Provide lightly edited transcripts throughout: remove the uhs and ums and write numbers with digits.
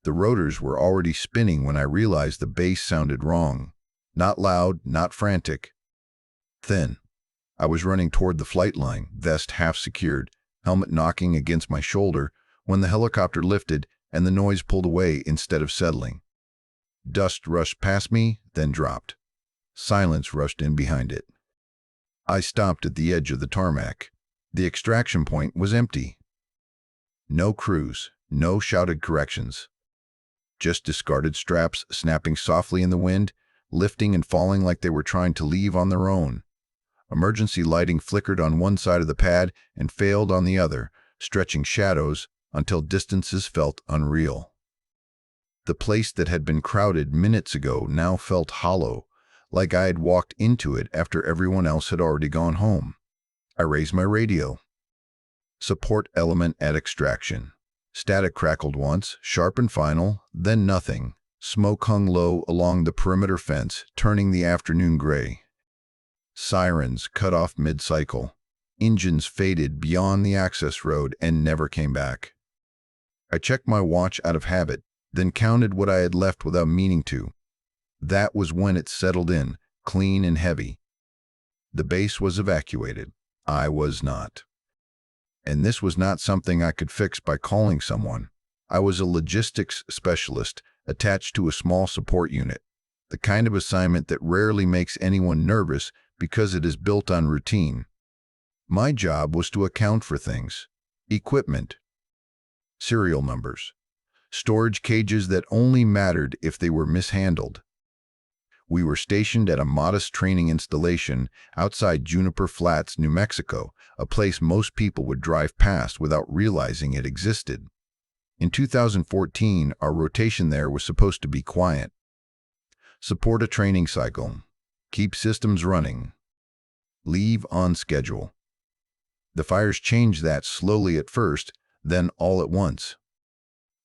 The rotors were already spinning when I realized the bass sounded wrong. Not loud, not frantic. Thin. I was running toward the flight line, vest half secured, helmet knocking against my shoulder, when the helicopter lifted and the noise pulled away instead of settling. Dust rushed past me, then dropped. Silence rushed in behind it. I stopped at the edge of the tarmac. The extraction point was empty. No crews, no shouted corrections. Just discarded straps snapping softly in the wind, lifting and falling like they were trying to leave on their own. Emergency lighting flickered on one side of the pad and failed on the other, stretching shadows until distances felt unreal. The place that had been crowded minutes ago now felt hollow, like I had walked into it after everyone else had already gone home. I raised my radio. Support element at extraction. Static crackled once, sharp and final, then nothing. Smoke hung low along the perimeter fence, turning the afternoon gray. Sirens cut off mid-cycle. Engines faded beyond the access road and never came back. I checked my watch out of habit, then counted what I had left without meaning to. That was when it settled in, clean and heavy. The base was evacuated. I was not. And this was not something I could fix by calling someone. I was a logistics specialist attached to a small support unit, the kind of assignment that rarely makes anyone nervous because it is built on routine. My job was to account for things: equipment, serial numbers, storage cages that only mattered if they were mishandled. We were stationed at a modest training installation outside Juniper Flats, New Mexico, a place most people would drive past without realizing it existed. In 2014, our rotation there was supposed to be quiet. Support a training cycle. Keep systems running. Leave on schedule. The fires changed that slowly at first, then all at once.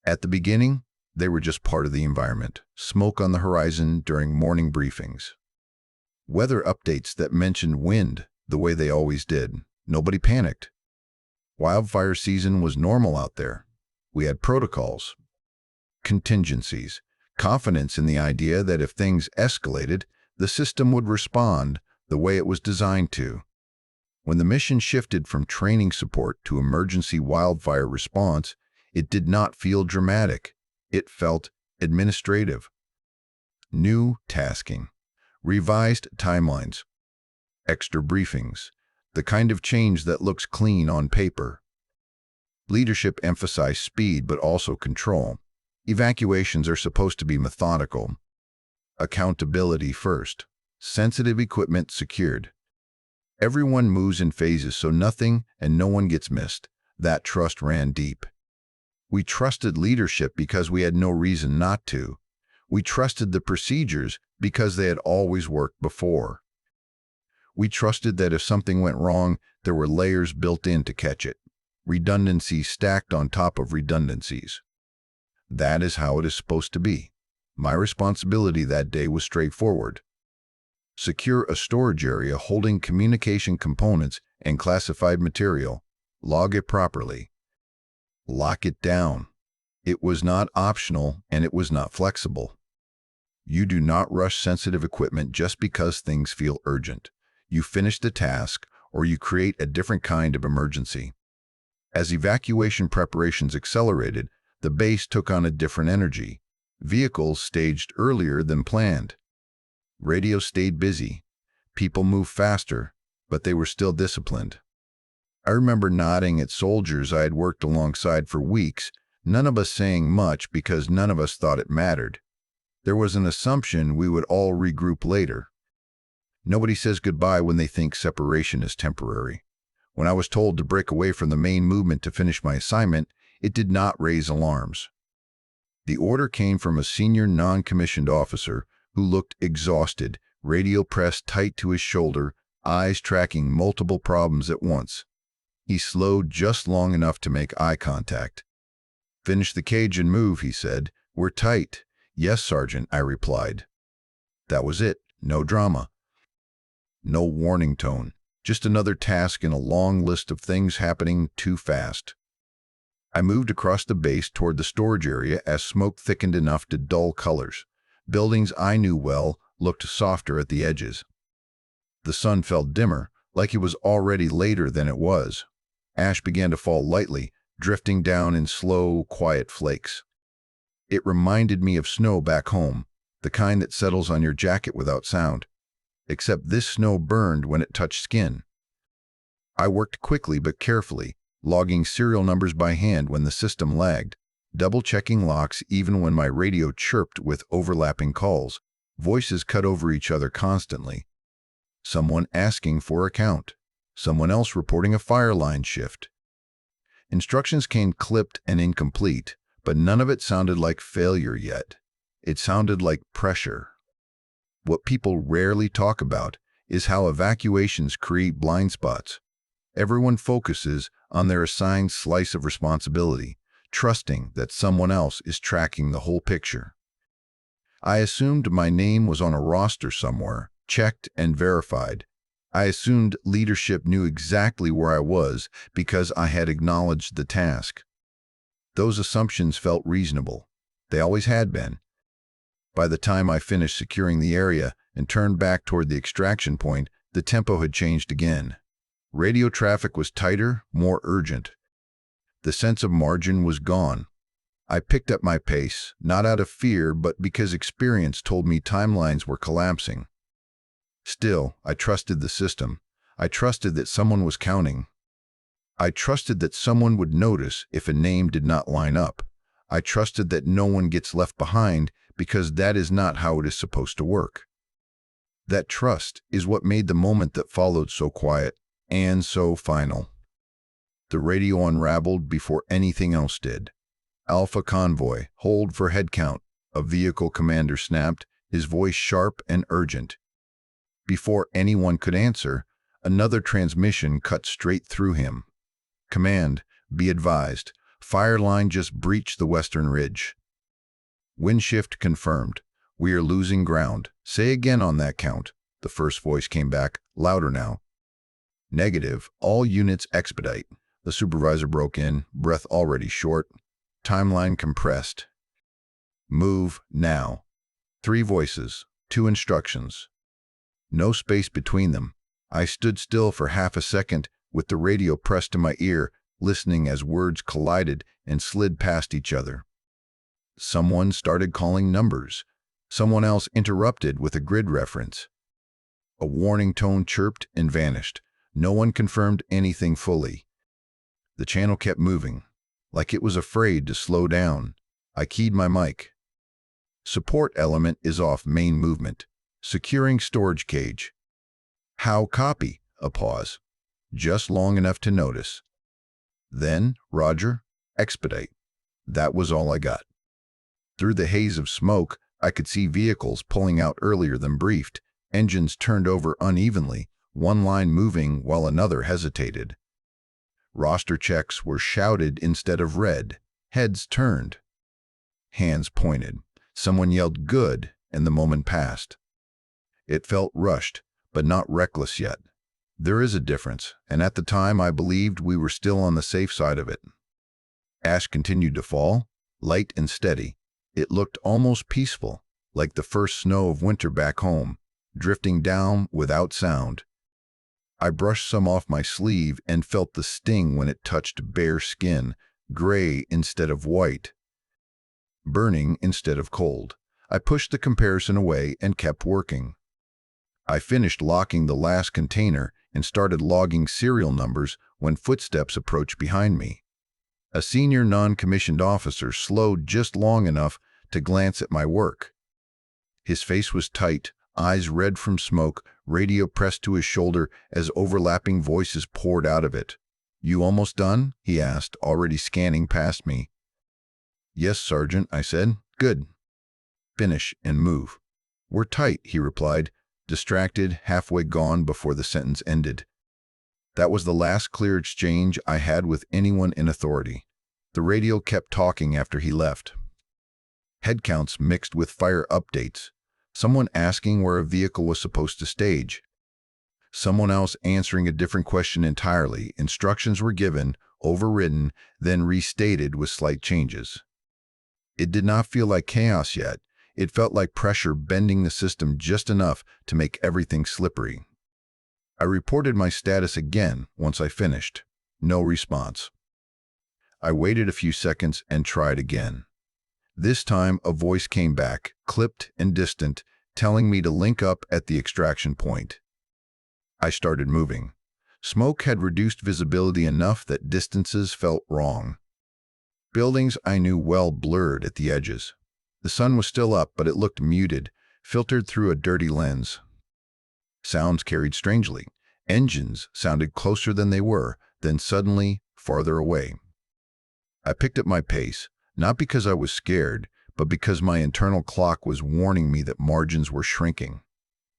At the beginning, they were just part of the environment, smoke on the horizon during morning briefings. Weather updates that mentioned wind the way they always did. Nobody panicked. Wildfire season was normal out there. We had protocols, contingencies, confidence in the idea that if things escalated, the system would respond the way it was designed to. When the mission shifted from training support to emergency wildfire response, it did not feel dramatic. It felt administrative. New tasking, revised timelines, extra briefings, the kind of change that looks clean on paper. Leadership emphasized speed but also control. Evacuations are supposed to be methodical. Accountability first. Sensitive equipment secured. Everyone moves in phases so nothing and no one gets missed. That trust ran deep. We trusted leadership because we had no reason not to. We trusted the procedures because they had always worked before. We trusted that if something went wrong, there were layers built in to catch it. Redundancies stacked on top of redundancies. That is how it is supposed to be. My responsibility that day was straightforward. Secure a storage area holding communication components and classified material. Log it properly. Lock it down. It was not optional and it was not flexible. You do not rush sensitive equipment just because things feel urgent. You finish the task or you create a different kind of emergency. As evacuation preparations accelerated, the base took on a different energy. Vehicles staged earlier than planned. Radio stayed busy. People moved faster, but they were still disciplined. I remember nodding at soldiers I had worked alongside for weeks, none of us saying much because none of us thought it mattered. There was an assumption we would all regroup later. Nobody says goodbye when they think separation is temporary. When I was told to break away from the main movement to finish my assignment, it did not raise alarms. The order came from a senior non-commissioned officer who looked exhausted, radio pressed tight to his shoulder, eyes tracking multiple problems at once. He slowed just long enough to make eye contact. "Finish the cage and move," he said. "We're tight." "Yes, Sergeant," I replied. That was it. No drama. No warning tone. Just another task in a long list of things happening too fast. I moved across the base toward the storage area as smoke thickened enough to dull colors. Buildings I knew well looked softer at the edges. The sun felt dimmer, like it was already later than it was. Ash began to fall lightly, drifting down in slow, quiet flakes. It reminded me of snow back home, the kind that settles on your jacket without sound. Except this snow burned when it touched skin. I worked quickly but carefully, logging serial numbers by hand when the system lagged, double-checking locks even when my radio chirped with overlapping calls. Voices cut over each other constantly. Someone asking for a count. Someone else reporting a fire line shift. Instructions came clipped and incomplete, but none of it sounded like failure yet. It sounded like pressure. What people rarely talk about is how evacuations create blind spots. Everyone focuses on their assigned slice of responsibility, trusting that someone else is tracking the whole picture. I assumed my name was on a roster somewhere, checked and verified. I assumed leadership knew exactly where I was because I had acknowledged the task. Those assumptions felt reasonable. They always had been. By the time I finished securing the area and turned back toward the extraction point, the tempo had changed again. Radio traffic was tighter, more urgent. The sense of margin was gone. I picked up my pace, not out of fear, but because experience told me timelines were collapsing. Still, I trusted the system. I trusted that someone was counting. I trusted that someone would notice if a name did not line up. I trusted that no one gets left behind because that is not how it is supposed to work. That trust is what made the moment that followed so quiet and so final. The radio unraveled before anything else did. Alpha Convoy, hold for head count, a vehicle commander snapped, his voice sharp and urgent. Before anyone could answer, another transmission cut straight through him. Command, be advised, fire line just breached the western ridge. Wind shift confirmed. We are losing ground. Say again on that count. The first voice came back, louder now. Negative, all units expedite. The supervisor broke in, breath already short. Timeline compressed. Move now. 3 voices, 2 instructions. No space between them. I stood still for half a second with the radio pressed to my ear, listening as words collided and slid past each other. Someone started calling numbers. Someone else interrupted with a grid reference. A warning tone chirped and vanished. No one confirmed anything fully. The channel kept moving, like it was afraid to slow down. I keyed my mic. Support element is off main movement. Securing storage cage. How copy? A pause. Just long enough to notice. Then, Roger, expedite. That was all I got. Through the haze of smoke, I could see vehicles pulling out earlier than briefed, engines turned over unevenly, one line moving while another hesitated. Roster checks were shouted instead of read, heads turned. Hands pointed. Someone yelled good, and the moment passed. It felt rushed, but not reckless yet. There is a difference, and at the time I believed we were still on the safe side of it. Ash continued to fall, light and steady. It looked almost peaceful, like the first snow of winter back home, drifting down without sound. I brushed some off my sleeve and felt the sting when it touched bare skin, gray instead of white, burning instead of cold. I pushed the comparison away and kept working. I finished locking the last container and started logging serial numbers when footsteps approached behind me. A senior non-commissioned officer slowed just long enough to glance at my work. His face was tight, eyes red from smoke, radio pressed to his shoulder as overlapping voices poured out of it. "You almost done?" he asked, already scanning past me. "Yes, Sergeant," I said. "Good. Finish and move." "We're tight," he replied, distracted, halfway gone before the sentence ended. That was the last clear exchange I had with anyone in authority. The radio kept talking after he left. Head counts mixed with fire updates. Someone asking where a vehicle was supposed to stage. Someone else answering a different question entirely. Instructions were given, overridden, then restated with slight changes. It did not feel like chaos yet. It felt like pressure bending the system just enough to make everything slippery. I reported my status again once I finished. No response. I waited a few seconds and tried again. This time, a voice came back, clipped and distant, telling me to link up at the extraction point. I started moving. Smoke had reduced visibility enough that distances felt wrong. Buildings I knew well blurred at the edges. The sun was still up, but it looked muted, filtered through a dirty lens. Sounds carried strangely. Engines sounded closer than they were, then suddenly farther away. I picked up my pace, not because I was scared, but because my internal clock was warning me that margins were shrinking.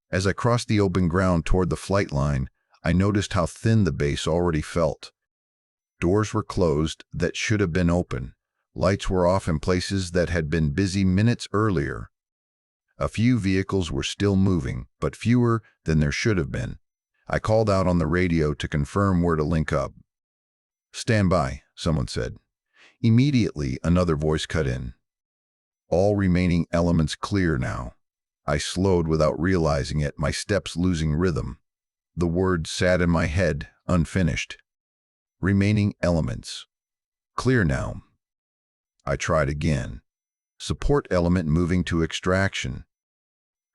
As I crossed the open ground toward the flight line, I noticed how thin the base already felt. Doors were closed that should have been open. Lights were off in places that had been busy minutes earlier. A few vehicles were still moving, but fewer than there should have been. I called out on the radio to confirm where to link up. "Stand by," someone said. Immediately, another voice cut in. "All remaining elements clear now." I slowed without realizing it, my steps losing rhythm. The words sat in my head, unfinished. Remaining elements. Clear now. I tried again. Support element moving to extraction.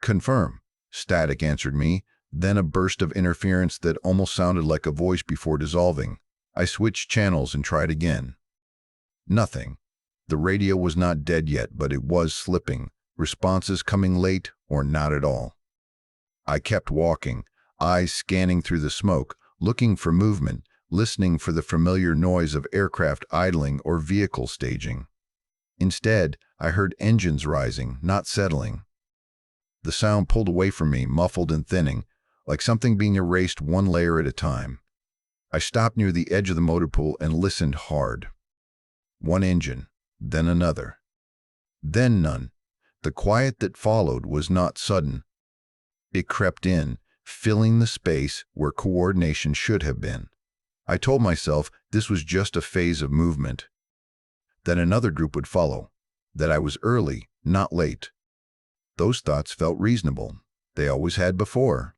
Confirm. Static answered me, then a burst of interference that almost sounded like a voice before dissolving. I switched channels and tried again. Nothing. The radio was not dead yet, but it was slipping, responses coming late or not at all. I kept walking, eyes scanning through the smoke, looking for movement, listening for the familiar noise of aircraft idling or vehicle staging. Instead, I heard engines rising, not settling. The sound pulled away from me, muffled and thinning, like something being erased one layer at a time. I stopped near the edge of the motor pool and listened hard. One engine, then another. Then none. The quiet that followed was not sudden. It crept in, filling the space where coordination should have been. I told myself this was just a phase of movement. That another group would follow. That I was early, not late. Those thoughts felt reasonable. They always had before.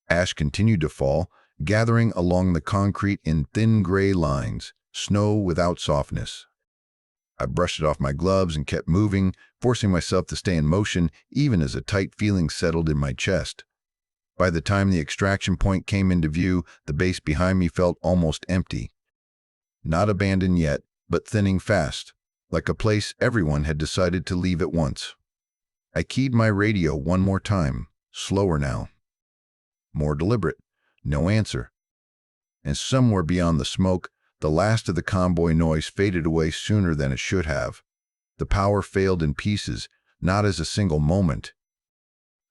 Ash continued to fall, gathering along the concrete in thin gray lines, snow without softness. I brushed it off my gloves and kept moving, forcing myself to stay in motion even as a tight feeling settled in my chest. By the time the extraction point came into view, the base behind me felt almost empty. Not abandoned yet, but thinning fast, like a place everyone had decided to leave at once. I keyed my radio one more time, slower now. More deliberate. No answer. And somewhere beyond the smoke, the last of the convoy noise faded away sooner than it should have. The power failed in pieces, not as a single moment.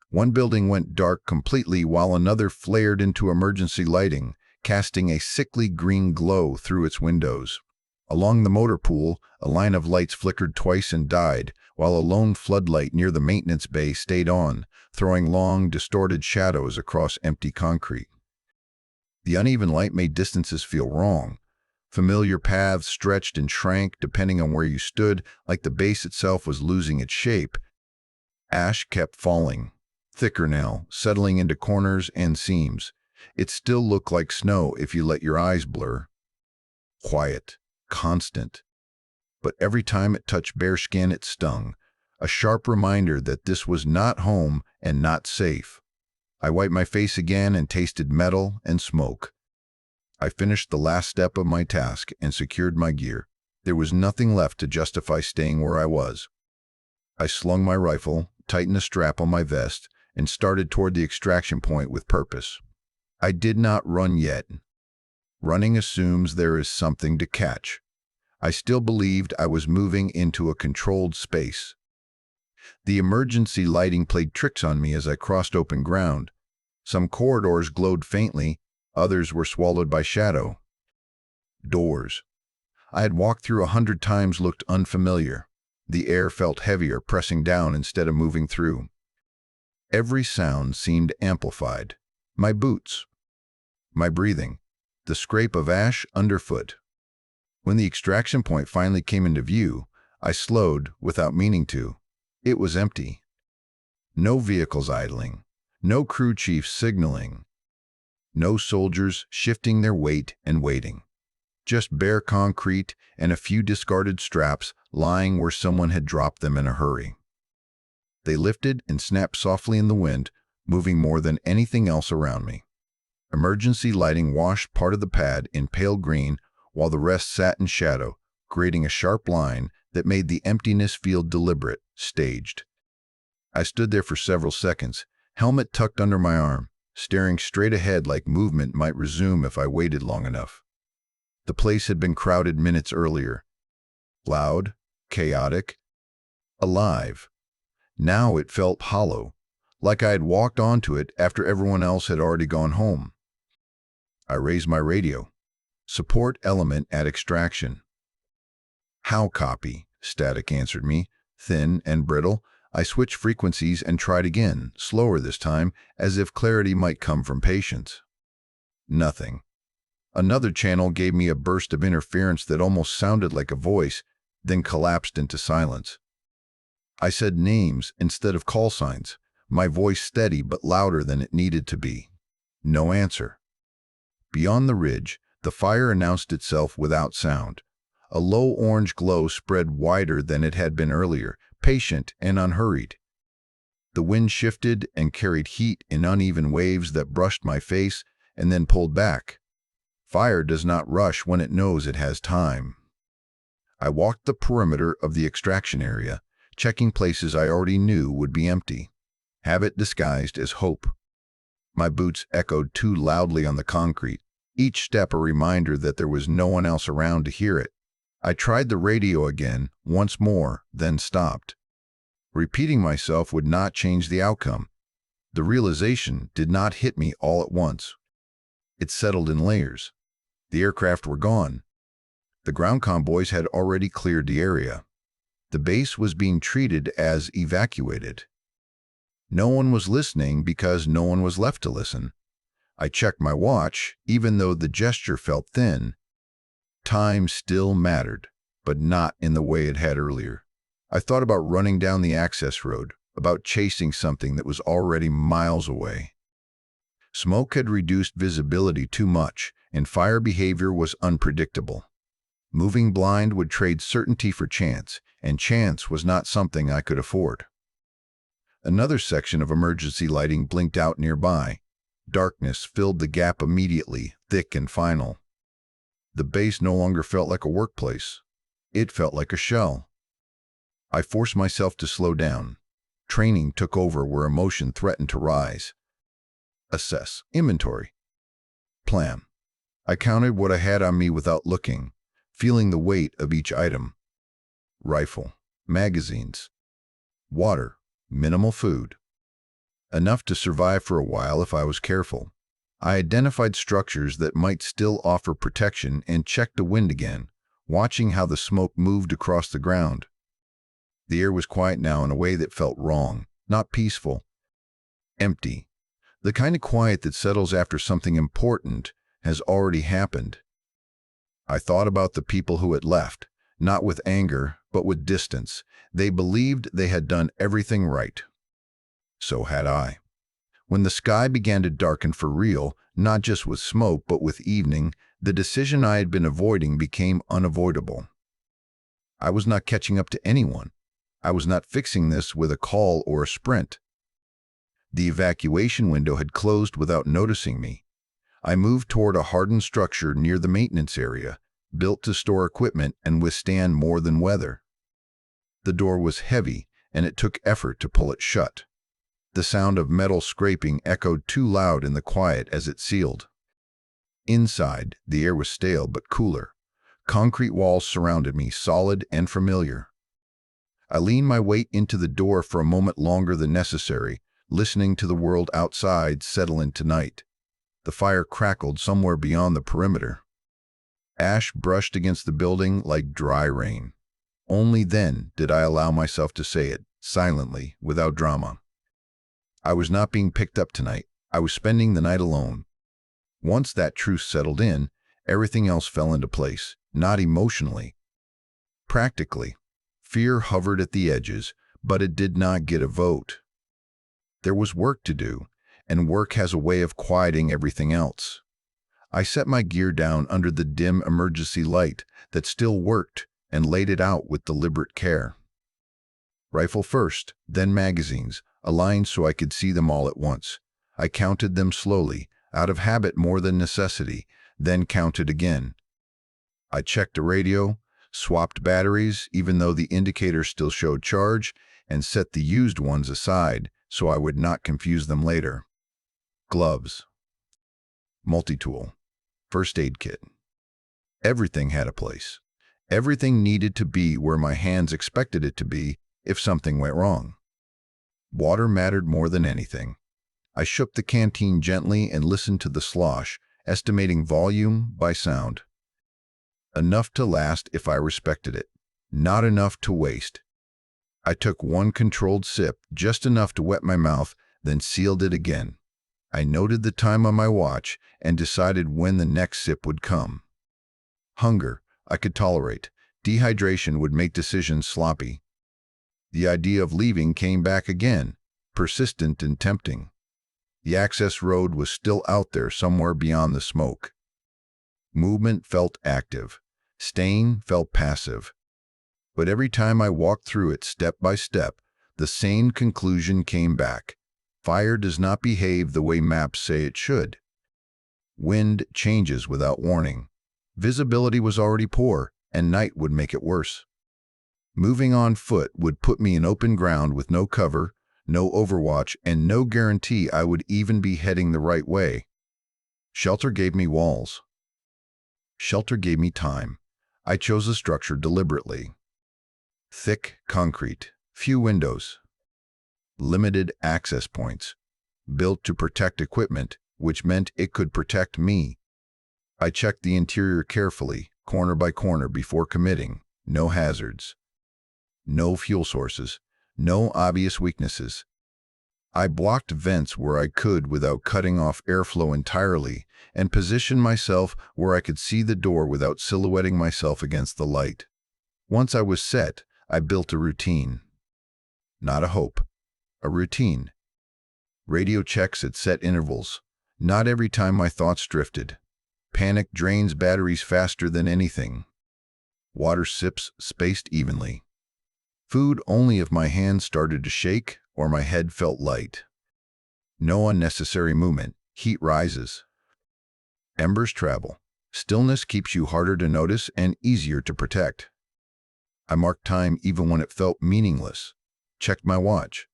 One building went dark completely while another flared into emergency lighting, casting a sickly green glow through its windows. Along the motor pool, a line of lights flickered twice and died, while a lone floodlight near the maintenance bay stayed on, throwing long, distorted shadows across empty concrete. The uneven light made distances feel wrong. Familiar paths stretched and shrank depending on where you stood, like the base itself was losing its shape. Ash kept falling, thicker now, settling into corners and seams. It still looked like snow if you let your eyes blur. Quiet, constant. But every time it touched bare skin, it stung, a sharp reminder that this was not home and not safe. I wiped my face again and tasted metal and smoke. I finished the last step of my task and secured my gear. There was nothing left to justify staying where I was. I slung my rifle, tightened the strap on my vest, and started toward the extraction point with purpose. I did not run yet. Running assumes there is something to catch. I still believed I was moving into a controlled space. The emergency lighting played tricks on me as I crossed open ground. Some corridors glowed faintly, others were swallowed by shadow. Doors I had walked through 100 times looked unfamiliar. The air felt heavier, pressing down instead of moving through. Every sound seemed amplified. My boots, my breathing, the scrape of ash underfoot. When the extraction point finally came into view, I slowed without meaning to. It was empty. No vehicles idling. No crew chiefs signaling. No soldiers shifting their weight and waiting. Just bare concrete and a few discarded straps lying where someone had dropped them in a hurry. They lifted and snapped softly in the wind, moving more than anything else around me. Emergency lighting washed part of the pad in pale green while the rest sat in shadow, creating a sharp line that made the emptiness feel deliberate, staged. I stood there for several seconds, helmet tucked under my arm, staring straight ahead like movement might resume if I waited long enough. The place had been crowded minutes earlier. Loud, chaotic, alive. Now it felt hollow, like I had walked onto it after everyone else had already gone home. I raised my radio. Support element at extraction. How copy? Static answered me, thin and brittle. I switched frequencies and tried again, slower this time, as if clarity might come from patience. Nothing. Another channel gave me a burst of interference that almost sounded like a voice, then collapsed into silence. I said names instead of call signs, my voice steady but louder than it needed to be. No answer. Beyond the ridge, the fire announced itself without sound. A low orange glow spread wider than it had been earlier, patient and unhurried. The wind shifted and carried heat in uneven waves that brushed my face and then pulled back. Fire does not rush when it knows it has time. I walked the perimeter of the extraction area, checking places I already knew would be empty. Habit disguised as hope. My boots echoed too loudly on the concrete, each step a reminder that there was no one else around to hear it. I tried the radio again, once more, then stopped. Repeating myself would not change the outcome. The realization did not hit me all at once. It settled in layers. The aircraft were gone. The ground convoys had already cleared the area. The base was being treated as evacuated. No one was listening because no one was left to listen. I checked my watch, even though the gesture felt thin. Time still mattered, but not in the way it had earlier. I thought about running down the access road, about chasing something that was already miles away. Smoke had reduced visibility too much, and fire behavior was unpredictable. Moving blind would trade certainty for chance, and chance was not something I could afford. Another section of emergency lighting blinked out nearby. Darkness filled the gap immediately, thick and final. The base no longer felt like a workplace. It felt like a shell. I forced myself to slow down. Training took over where emotion threatened to rise. Assess, inventory, plan. I counted what I had on me without looking, feeling the weight of each item. Rifle, magazines, water, minimal food. Enough to survive for a while if I was careful. I identified structures that might still offer protection and checked the wind again, watching how the smoke moved across the ground. The air was quiet now in a way that felt wrong, not peaceful. Empty. The kind of quiet that settles after something important has already happened. I thought about the people who had left, not with anger, but with distance. They believed they had done everything right. So had I. When the sky began to darken for real, not just with smoke but with evening, the decision I had been avoiding became unavoidable. I was not catching up to anyone. I was not fixing this with a call or a sprint. The evacuation window had closed without noticing me. I moved toward a hardened structure near the maintenance area, built to store equipment and withstand more than weather. The door was heavy, and it took effort to pull it shut. The sound of metal scraping echoed too loud in the quiet as it sealed. Inside, the air was stale but cooler. Concrete walls surrounded me, solid and familiar. I leaned my weight into the door for a moment longer than necessary, listening to the world outside settle into night. The fire crackled somewhere beyond the perimeter. Ash brushed against the building like dry rain. Only then did I allow myself to say it, silently, without drama. I was not being picked up tonight. I was spending the night alone. Once that truth settled in, everything else fell into place. not emotionally. Practically, fear hovered at the edges, but it did not get a vote. There was work to do, and work has a way of quieting everything else. I set my gear down under the dim emergency light that still worked and laid it out with deliberate care. Rifle first, then magazines, aligned so I could see them all at once. I counted them slowly, out of habit more than necessity, then counted again. I checked the radio, swapped batteries even though the indicator still showed charge, and set the used ones aside so I would not confuse them later. Gloves, multi-tool, first aid kit. Everything had a place. Everything needed to be where my hands expected it to be if something went wrong. Water mattered more than anything. I shook the canteen gently and listened to the slosh, estimating volume by sound. Enough to last if I respected it, not enough to waste. I took one controlled sip, just enough to wet my mouth, then sealed it again. I noted the time on my watch and decided when the next sip would come. Hunger, I could tolerate. Dehydration would make decisions sloppy. The idea of leaving came back again, persistent and tempting. The access road was still out there somewhere beyond the smoke. Movement felt active. Staying felt passive. But every time I walked through it step by step, the same conclusion came back. Fire does not behave the way maps say it should. Wind changes without warning. Visibility was already poor, and night would make it worse. Moving on foot would put me in open ground with no cover, no overwatch, and no guarantee I would even be heading the right way. Shelter gave me walls. Shelter gave me time. I chose a structure deliberately. Thick concrete, few windows, limited access points, built to protect equipment, which meant it could protect me. I checked the interior carefully, corner by corner, before committing. No hazards. No fuel sources. No obvious weaknesses. I blocked vents where I could without cutting off airflow entirely, and positioned myself where I could see the door without silhouetting myself against the light. Once I was set, I built a routine. Not a hope. A routine. Radio checks at set intervals. Not every time my thoughts drifted. Panic drains batteries faster than anything. Water sips spaced evenly. Food only if my hands started to shake or my head felt light. No unnecessary movement. Heat rises. Embers travel. Stillness keeps you harder to notice and easier to protect. I marked time even when it felt meaningless. Checked my watch.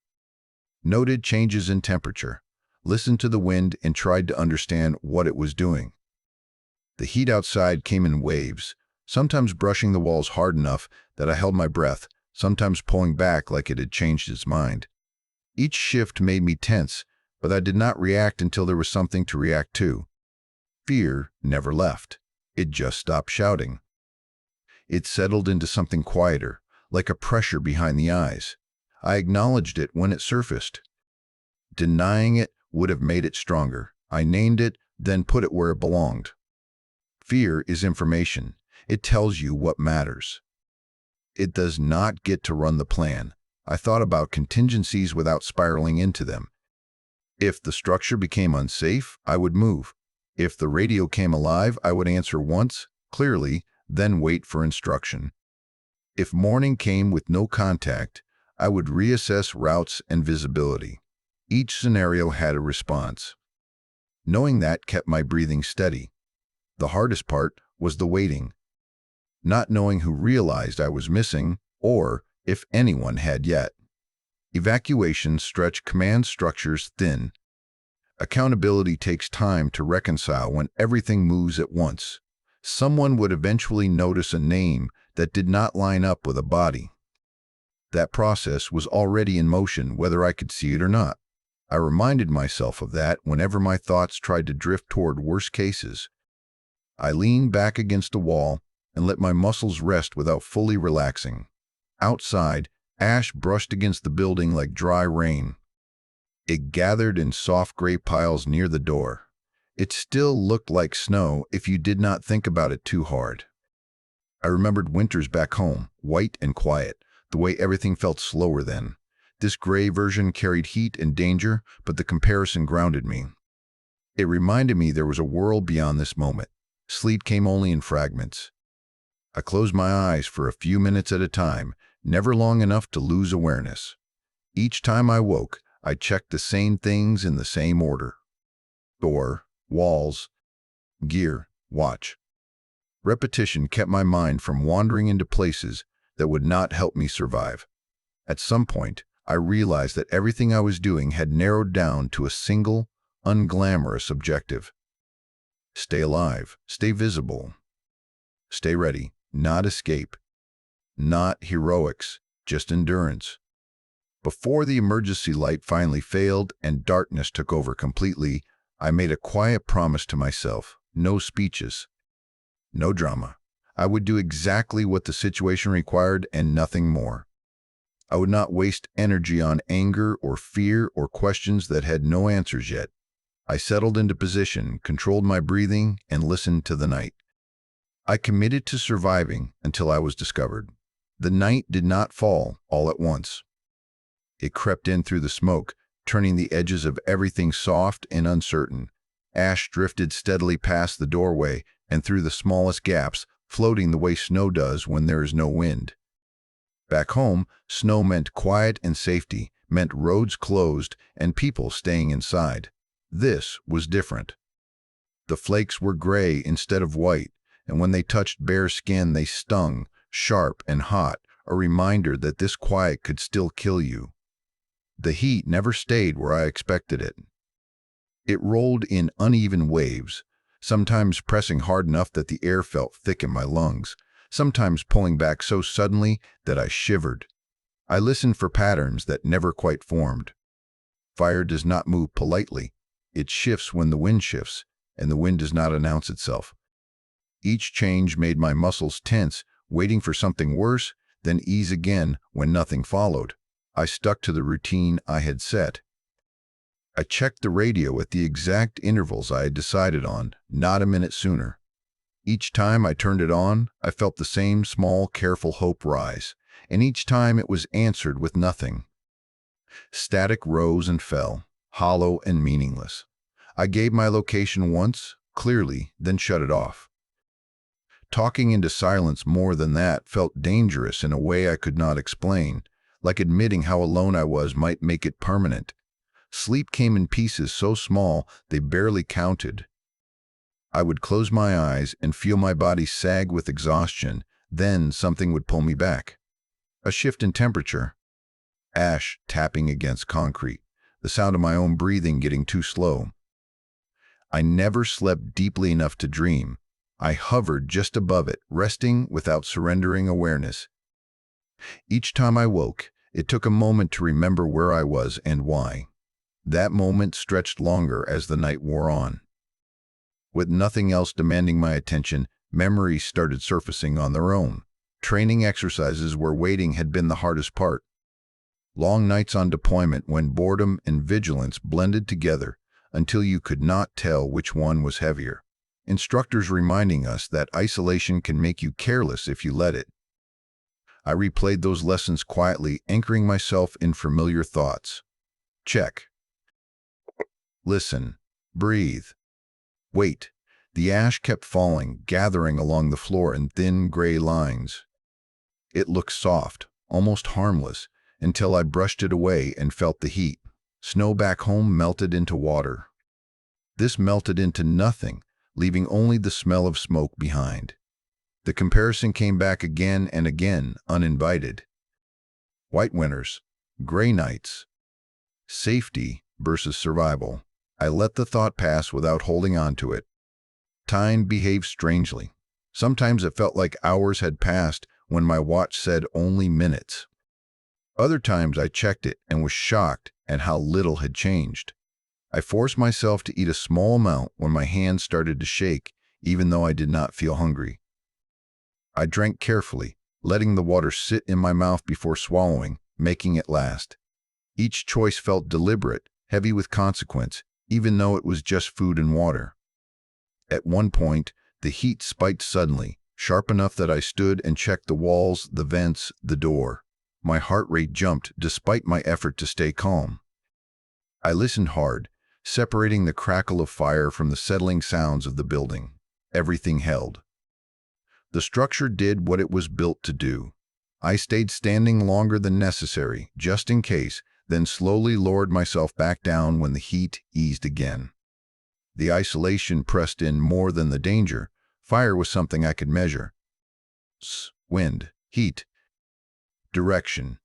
Noted changes in temperature. Listened to the wind and tried to understand what it was doing. The heat outside came in waves, sometimes brushing the walls hard enough that I held my breath, sometimes pulling back like it had changed its mind. Each shift made me tense, but I did not react until there was something to react to. Fear never left. It just stopped shouting. It settled into something quieter, like a pressure behind the eyes. I acknowledged it when it surfaced. Denying it would have made it stronger. I named it, then put it where it belonged. Fear is information. It tells you what matters. It does not get to run the plan. I thought about contingencies without spiraling into them. If the structure became unsafe, I would move. If the radio came alive, I would answer once, clearly, then wait for instruction. If morning came with no contact, I would reassess routes and visibility. Each scenario had a response. Knowing that kept my breathing steady. The hardest part was the waiting. Not knowing who realized I was missing, or if anyone had yet. Evacuation stretched command structures thin. Accountability takes time to reconcile when everything moves at once. Someone would eventually notice a name that did not line up with a body. That process was already in motion, whether I could see it or not. I reminded myself of that whenever my thoughts tried to drift toward worse cases. I leaned back against a wall and let my muscles rest without fully relaxing. Outside, ash brushed against the building like dry rain. It gathered in soft gray piles near the door. It still looked like snow if you did not think about it too hard. I remembered winters back home, white and quiet, the way everything felt slower then. This gray version carried heat and danger, but the comparison grounded me. It reminded me there was a world beyond this moment. Sleep came only in fragments. I closed my eyes for a few minutes at a time, never long enough to lose awareness. Each time I woke, I checked the same things in the same order. Door, walls, gear, watch. Repetition kept my mind from wandering into places that would not help me survive. At some point, I realized that everything I was doing had narrowed down to a single, unglamorous objective. Stay alive, stay visible, stay ready, not escape, not heroics, just endurance. Before the emergency light finally failed and darkness took over completely, I made a quiet promise to myself: no speeches, no drama. I would do exactly what the situation required and nothing more. I would not waste energy on anger or fear or questions that had no answers yet. I settled into position, controlled my breathing, and listened to the night. I committed to surviving until I was discovered. The night did not fall all at once. It crept in through the smoke, turning the edges of everything soft and uncertain. Ash drifted steadily past the doorway and through the smallest gaps, floating the way snow does when there is no wind. Back home, snow meant quiet and safety, meant roads closed and people staying inside. This was different. The flakes were gray instead of white, and when they touched bare skin they stung, sharp and hot, a reminder that this quiet could still kill you. The heat never stayed where I expected it. It rolled in uneven waves, sometimes pressing hard enough that the air felt thick in my lungs, sometimes pulling back so suddenly that I shivered. I listened for patterns that never quite formed. Fire does not move politely. It shifts when the wind shifts, and the wind does not announce itself. Each change made my muscles tense, waiting for something worse, then ease again when nothing followed. I stuck to the routine I had set. I checked the radio at the exact intervals I had decided on, not a minute sooner. Each time I turned it on, I felt the same small, careful hope rise, and each time it was answered with nothing. Static rose and fell, hollow and meaningless. I gave my location once, clearly, then shut it off. Talking into silence more than that felt dangerous in a way I could not explain, like admitting how alone I was might make it permanent. Sleep came in pieces so small they barely counted. I would close my eyes and feel my body sag with exhaustion, then something would pull me back. A shift in temperature. Ash tapping against concrete, the sound of my own breathing getting too slow. I never slept deeply enough to dream. I hovered just above it, resting without surrendering awareness. Each time I woke, it took a moment to remember where I was and why. That moment stretched longer as the night wore on. With nothing else demanding my attention, memories started surfacing on their own. Training exercises where waiting had been the hardest part. Long nights on deployment when boredom and vigilance blended together until you could not tell which one was heavier. Instructors reminding us that isolation can make you careless if you let it. I replayed those lessons quietly, anchoring myself in familiar thoughts. Check. Listen. Breathe. Wait. The ash kept falling, gathering along the floor in thin gray lines. It looked soft, almost harmless, until I brushed it away and felt the heat. Snow back home melted into water. This melted into nothing, leaving only the smell of smoke behind. The comparison came back again and again, uninvited. White winters, gray nights, safety versus survival. I let the thought pass without holding on to it. Time behaved strangely. Sometimes it felt like hours had passed when my watch said only minutes. Other times I checked it and was shocked at how little had changed. I forced myself to eat a small amount when my hands started to shake, even though I did not feel hungry. I drank carefully, letting the water sit in my mouth before swallowing, making it last. Each choice felt deliberate, heavy with consequence, even though it was just food and water. At one point, the heat spiked suddenly, sharp enough that I stood and checked the walls, the vents, the door. My heart rate jumped despite my effort to stay calm. I listened hard, separating the crackle of fire from the settling sounds of the building. Everything held. The structure did what it was built to do. I stayed standing longer than necessary, just in case, then slowly lowered myself back down when the heat eased again. The isolation pressed in more than the danger. Fire was something I could measure. Wind, heat, direction.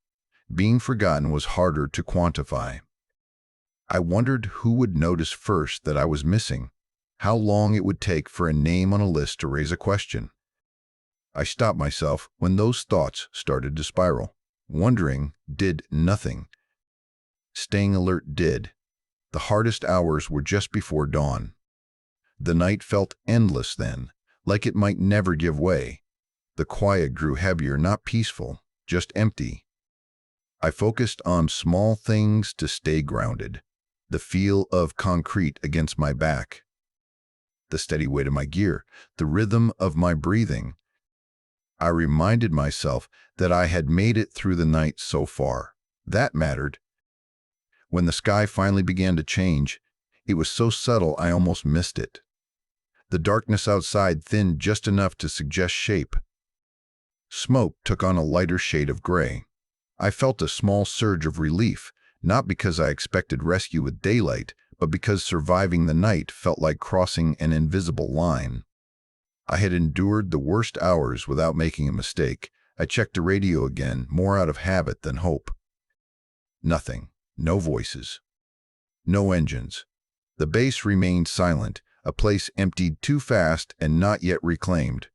Being forgotten was harder to quantify. I wondered who would notice first that I was missing, how long it would take for a name on a list to raise a question. I stopped myself when those thoughts started to spiral. Wondering did nothing. Staying alert did. The hardest hours were just before dawn. The night felt endless then, like it might never give way. The quiet grew heavier, not peaceful, just empty. I focused on small things to stay grounded. The feel of concrete against my back, the steady weight of my gear, the rhythm of my breathing. I reminded myself that I had made it through the night so far. That mattered. When the sky finally began to change, it was so subtle I almost missed it. The darkness outside thinned just enough to suggest shape. Smoke took on a lighter shade of gray. I felt a small surge of relief, not because I expected rescue with daylight, but because surviving the night felt like crossing an invisible line. I had endured the worst hours without making a mistake. I checked the radio again, more out of habit than hope. Nothing. No voices. No engines. The base remained silent, a place emptied too fast and not yet reclaimed.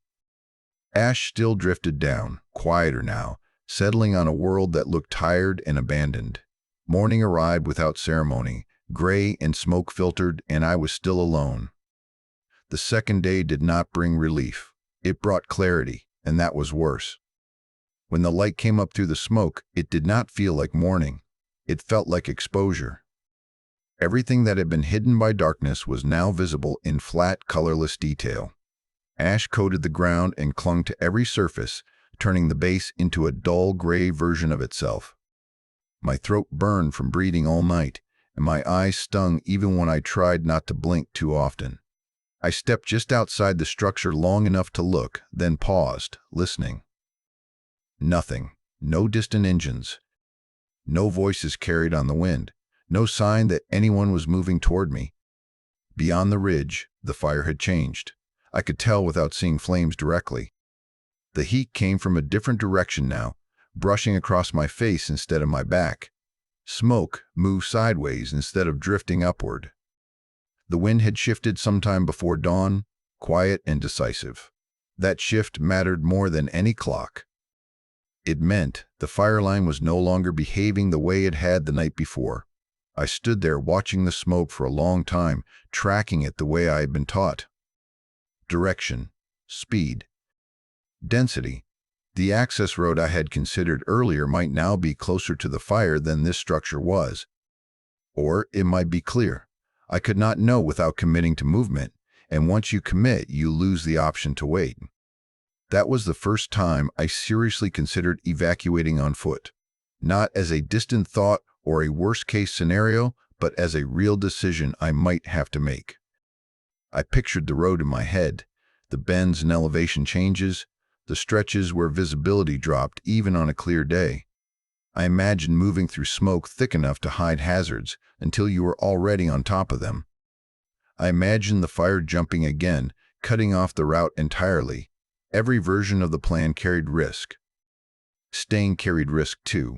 Ash still drifted down, quieter now, settling on a world that looked tired and abandoned. Morning arrived without ceremony, gray and smoke-filtered, and I was still alone. The second day did not bring relief. It brought clarity, and that was worse. When the light came up through the smoke, it did not feel like morning. It felt like exposure. Everything that had been hidden by darkness was now visible in flat, colorless detail. Ash coated the ground and clung to every surface, turning the base into a dull gray version of itself. My throat burned from breathing all night, and my eyes stung even when I tried not to blink too often. I stepped just outside the structure long enough to look, then paused, listening. Nothing. No distant engines. No voices carried on the wind. No sign that anyone was moving toward me. Beyond the ridge, the fire had changed. I could tell without seeing flames directly. The heat came from a different direction now, brushing across my face instead of my back. Smoke moved sideways instead of drifting upward. The wind had shifted sometime before dawn, quiet and decisive. That shift mattered more than any clock. It meant the fire line was no longer behaving the way it had the night before. I stood there watching the smoke for a long time, tracking it the way I had been taught. Direction, speed, density. The access road I had considered earlier might now be closer to the fire than this structure was. Or it might be clear. I could not know without committing to movement, and once you commit, you lose the option to wait. That was the first time I seriously considered evacuating on foot, not as a distant thought or a worst-case scenario, but as a real decision I might have to make. I pictured the road in my head, the bends and elevation changes, the stretches where visibility dropped even on a clear day. I imagined moving through smoke thick enough to hide hazards until you were already on top of them. I imagined the fire jumping again, cutting off the route entirely. Every version of the plan carried risk. Staying carried risk too.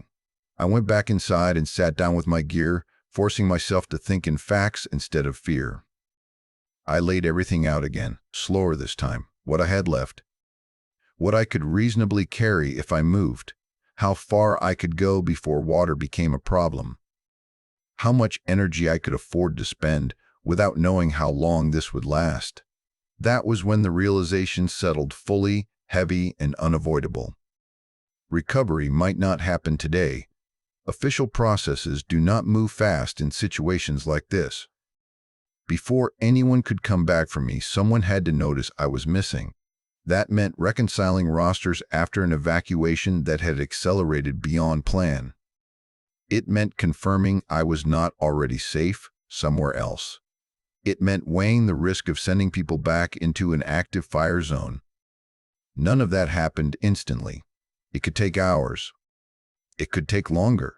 I went back inside and sat down with my gear, forcing myself to think in facts instead of fear. I laid everything out again, slower this time, what I had left, what I could reasonably carry if I moved, how far I could go before water became a problem, how much energy I could afford to spend without knowing how long this would last. That was when the realization settled fully, heavy, and unavoidable. Recovery might not happen today. Official processes do not move fast in situations like this. Before anyone could come back for me, someone had to notice I was missing. That meant reconciling rosters after an evacuation that had accelerated beyond plan. It meant confirming I was not already safe somewhere else. It meant weighing the risk of sending people back into an active fire zone. None of that happened instantly. It could take hours. It could take longer.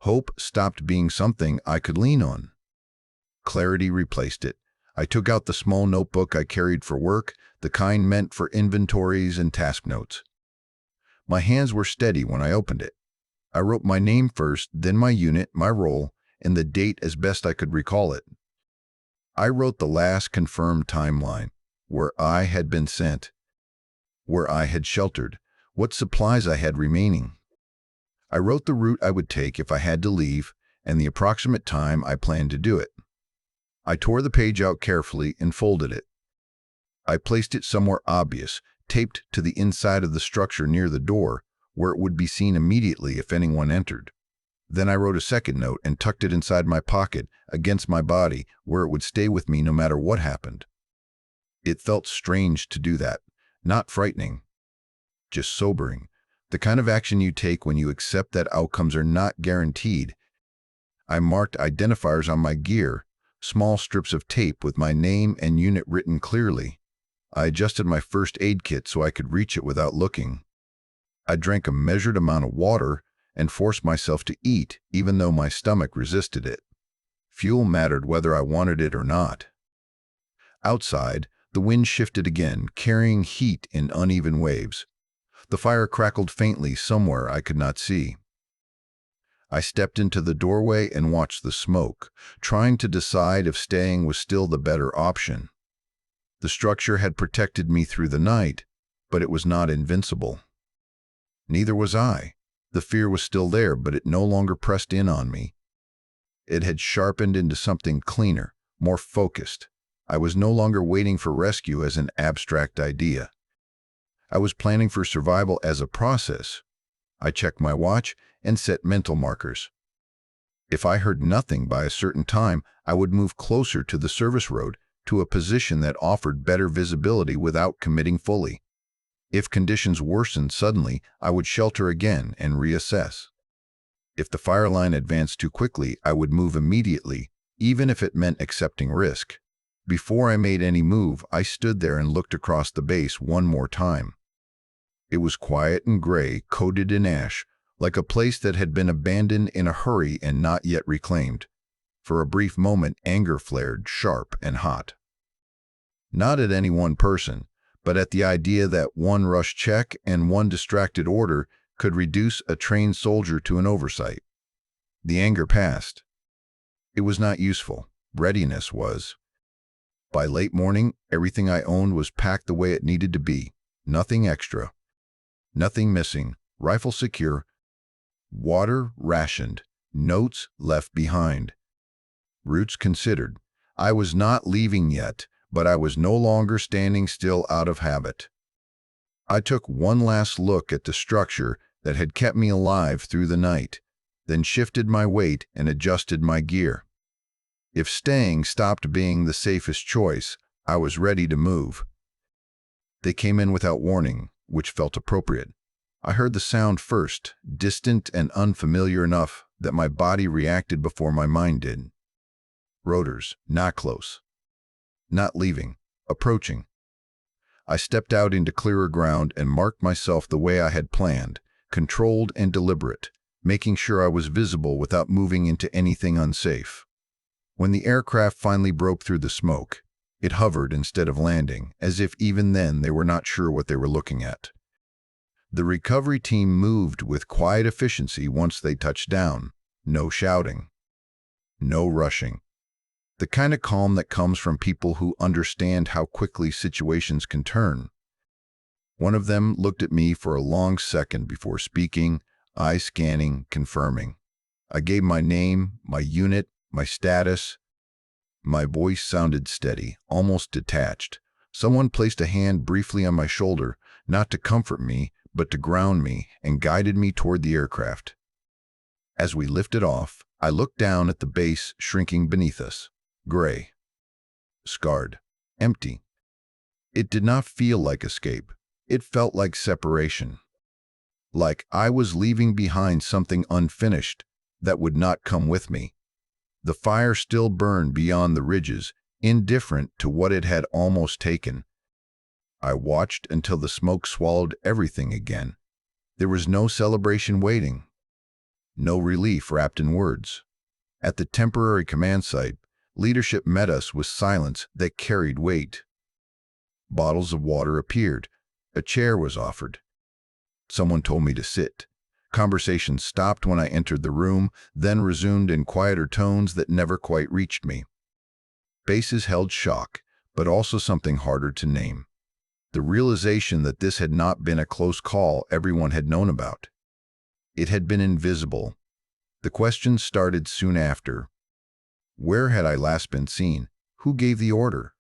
Hope stopped being something I could lean on. Clarity replaced it. I took out the small notebook I carried for work, the kind meant for inventories and task notes. My hands were steady when I opened it. I wrote my name first, then my unit, my role, and the date as best I could recall it. I wrote the last confirmed timeline, where I had been sent, where I had sheltered, what supplies I had remaining. I wrote the route I would take if I had to leave, and the approximate time I planned to do it. I tore the page out carefully and folded it. I placed it somewhere obvious, taped to the inside of the structure near the door, where it would be seen immediately if anyone entered. Then I wrote a second note and tucked it inside my pocket, against my body, where it would stay with me no matter what happened. It felt strange to do that, not frightening, just sobering, the kind of action you take when you accept that outcomes are not guaranteed. I marked identifiers on my gear, small strips of tape with my name and unit written clearly. I adjusted my first aid kit so I could reach it without looking. I drank a measured amount of water and forced myself to eat, even though my stomach resisted it. Fuel mattered whether I wanted it or not. Outside, the wind shifted again, carrying heat in uneven waves. The fire crackled faintly somewhere I could not see. I stepped into the doorway and watched the smoke, trying to decide if staying was still the better option. The structure had protected me through the night, but it was not invincible. Neither was I. The fear was still there, but it no longer pressed in on me. It had sharpened into something cleaner, more focused. I was no longer waiting for rescue as an abstract idea. I was planning for survival as a process. I checked my watch and set mental markers. If I heard nothing by a certain time, I would move closer to the service road, to a position that offered better visibility without committing fully. If conditions worsened suddenly, I would shelter again and reassess. If the fire line advanced too quickly, I would move immediately, even if it meant accepting risk. Before I made any move, I stood there and looked across the base one more time. It was quiet and gray, coated in ash, like a place that had been abandoned in a hurry and not yet reclaimed. For a brief moment, anger flared, sharp and hot. Not at any one person, but at the idea that one rushed check and one distracted order could reduce a trained soldier to an oversight. The anger passed. It was not useful. Readiness was. By late morning, everything I owned was packed the way it needed to be. Nothing extra. Nothing missing. Rifle secure. Water rationed. Notes left behind. Routes considered. I was not leaving yet, but I was no longer standing still out of habit. I took one last look at the structure that had kept me alive through the night, then shifted my weight and adjusted my gear. If staying stopped being the safest choice, I was ready to move. They came in without warning, which felt appropriate. I heard the sound first, distant and unfamiliar enough that my body reacted before my mind did. Rotors, not close. Not leaving, approaching. I stepped out into clearer ground and marked myself the way I had planned, controlled and deliberate, making sure I was visible without moving into anything unsafe. When the aircraft finally broke through the smoke, it hovered instead of landing, as if even then they were not sure what they were looking at. The recovery team moved with quiet efficiency once they touched down. No shouting. No rushing. The kind of calm that comes from people who understand how quickly situations can turn. One of them looked at me for a long second before speaking, eyes scanning, confirming. I gave my name, my unit, my status. My voice sounded steady, almost detached. Someone placed a hand briefly on my shoulder, not to comfort me, but to ground me, and guided me toward the aircraft. As we lifted off, I looked down at the base shrinking beneath us. Gray. Scarred. Empty. It did not feel like escape. It felt like separation, like I was leaving behind something unfinished that would not come with me. The fire still burned beyond the ridges, indifferent to what it had almost taken. I watched until the smoke swallowed everything again. There was no celebration waiting, no relief wrapped in words. At the temporary command site, leadership met us with silence that carried weight. Bottles of water appeared. A chair was offered. Someone told me to sit. Conversation stopped when I entered the room, then resumed in quieter tones that never quite reached me. Bases held shock, but also something harder to name. The realization that this had not been a close call everyone had known about. It had been invisible. The questions started soon after. Where had I last been seen? Who gave the order?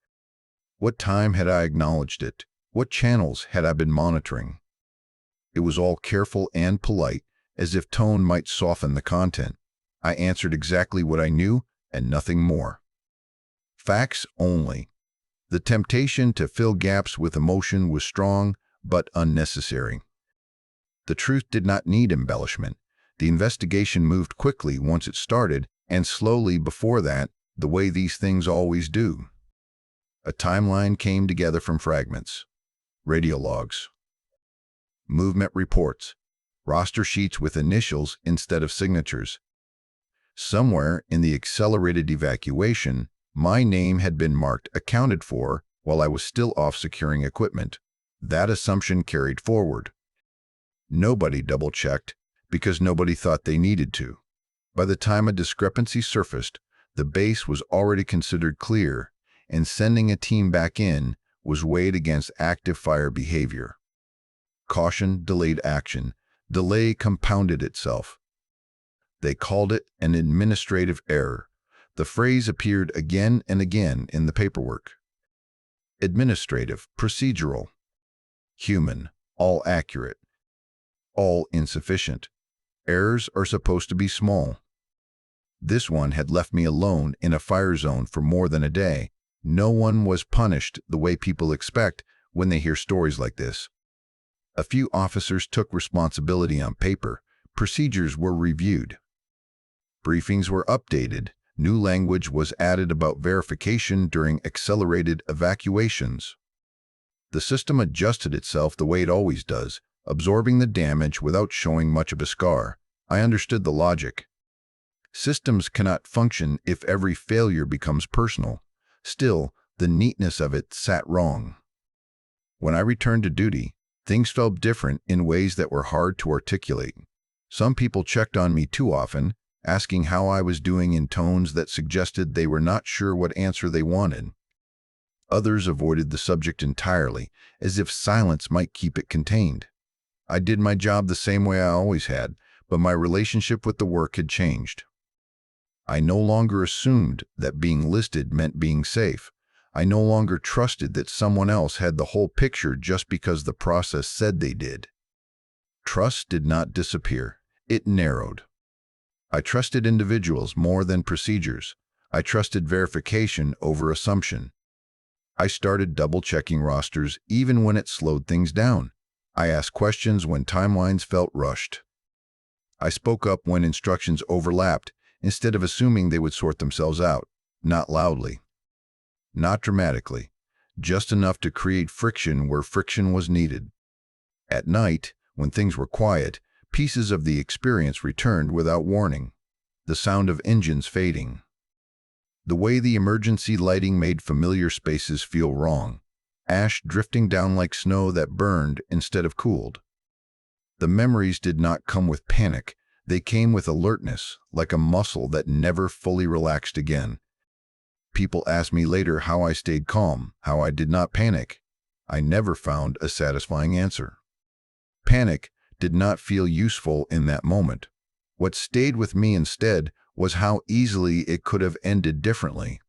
What time had I acknowledged it? What channels had I been monitoring? It was all careful and polite, as if tone might soften the content. I answered exactly what I knew and nothing more. Facts only. The temptation to fill gaps with emotion was strong, but unnecessary. The truth did not need embellishment. The investigation moved quickly once it started, and slowly before that, the way these things always do. A timeline came together from fragments. Radio logs. Movement reports. Roster sheets with initials instead of signatures. Somewhere in the accelerated evacuation, my name had been marked accounted for while I was still off securing equipment. That assumption carried forward. Nobody double-checked because nobody thought they needed to. By the time a discrepancy surfaced, the base was already considered clear, and sending a team back in was weighed against active fire behavior. Caution delayed action. Delay compounded itself. They called it an administrative error. The phrase appeared again and again in the paperwork. Administrative, procedural, human, all accurate, all insufficient. Errors are supposed to be small. This one had left me alone in a fire zone for more than a day. No one was punished the way people expect when they hear stories like this. A few officers took responsibility on paper. Procedures were reviewed. Briefings were updated. New language was added about verification during accelerated evacuations. The system adjusted itself the way it always does, absorbing the damage without showing much of a scar. I understood the logic. Systems cannot function if every failure becomes personal. Still, the neatness of it sat wrong. When I returned to duty, things felt different in ways that were hard to articulate. Some people checked on me too often, asking how I was doing in tones that suggested they were not sure what answer they wanted. Others avoided the subject entirely, as if silence might keep it contained. I did my job the same way I always had, but my relationship with the work had changed. I no longer assumed that being listed meant being safe. I no longer trusted that someone else had the whole picture just because the process said they did. Trust did not disappear. It narrowed. I trusted individuals more than procedures. I trusted verification over assumption. I started double-checking rosters even when it slowed things down. I asked questions when timelines felt rushed. I spoke up when instructions overlapped instead of assuming they would sort themselves out, not loudly. Not dramatically, just enough to create friction where friction was needed. At night, when things were quiet, pieces of the experience returned without warning. The sound of engines fading. The way the emergency lighting made familiar spaces feel wrong. Ash drifting down like snow that burned instead of cooled. The memories did not come with panic. They came with alertness, like a muscle that never fully relaxed again. People asked me later how I stayed calm, how I did not panic. I never found a satisfying answer. Panic did not feel useful in that moment. What stayed with me instead was how easily it could have ended differently.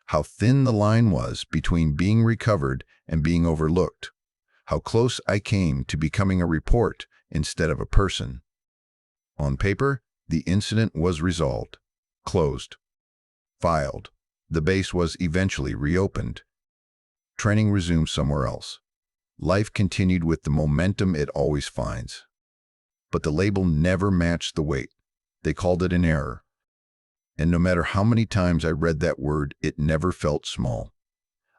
How thin the line was between being recovered and being overlooked. How close I came to becoming a report instead of a person. On paper, the incident was resolved, closed, filed. The base was eventually reopened. Training resumed somewhere else. Life continued with the momentum it always finds. But the label never matched the weight. They called it an error. And no matter how many times I read that word, it never felt small.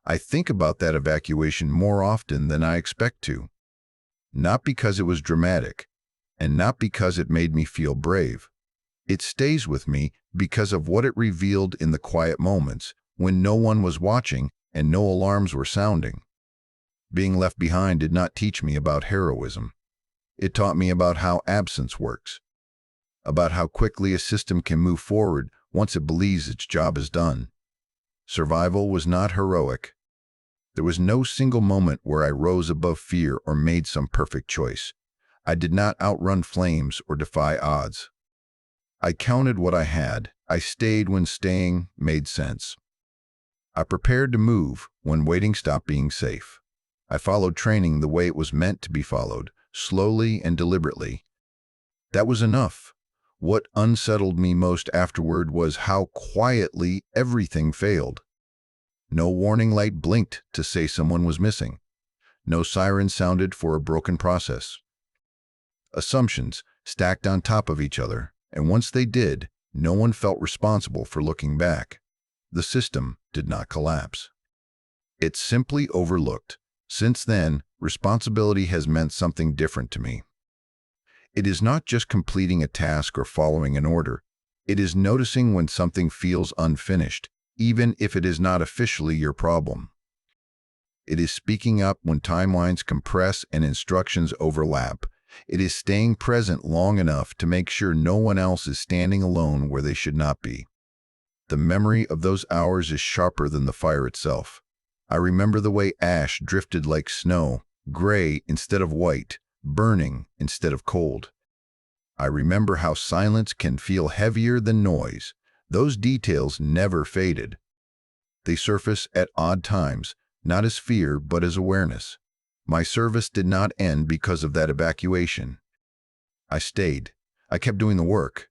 I think about that evacuation more often than I expect to. Not because it was dramatic, and not because it made me feel brave. It stays with me because of what it revealed in the quiet moments, when no one was watching and no alarms were sounding. Being left behind did not teach me about heroism. It taught me about how absence works, about how quickly a system can move forward once it believes its job is done. Survival was not heroic. There was no single moment where I rose above fear or made some perfect choice. I did not outrun flames or defy odds. I counted what I had. I stayed when staying made sense. I prepared to move when waiting stopped being safe. I followed training the way it was meant to be followed, slowly and deliberately. That was enough. What unsettled me most afterward was how quietly everything failed. No warning light blinked to say someone was missing. No siren sounded for a broken process. Assumptions stacked on top of each other, and once they did, no one felt responsible for looking back. The system did not collapse. It simply overlooked. Since then, responsibility has meant something different to me. It is not just completing a task or following an order. It is noticing when something feels unfinished, even if it is not officially your problem. It is speaking up when timelines compress and instructions overlap. It is staying present long enough to make sure no one else is standing alone where they should not be. The memory of those hours is sharper than the fire itself. I remember the way ash drifted like snow, gray instead of white, burning instead of cold. I remember how silence can feel heavier than noise. Those details never faded. They surface at odd times, not as fear but as awareness. My service did not end because of that evacuation. I stayed. I kept doing the work.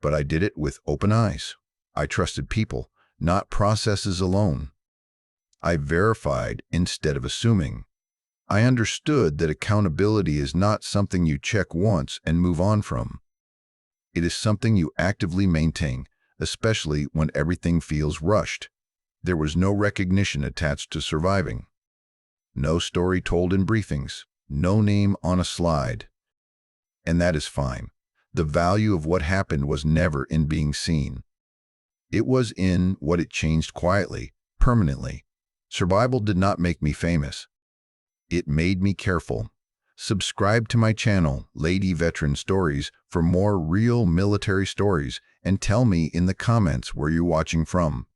But I did it with open eyes. I trusted people, not processes alone. I verified instead of assuming. I understood that accountability is not something you check once and move on from. It is something you actively maintain, especially when everything feels rushed. There was no recognition attached to surviving. No story told in briefings. No name on a slide. And that is fine. The value of what happened was never in being seen. It was in what it changed quietly, permanently. Survival did not make me famous. It made me careful. Subscribe to my channel, Lady Veteran Stories, for more real military stories, and tell me in the comments where you're watching from.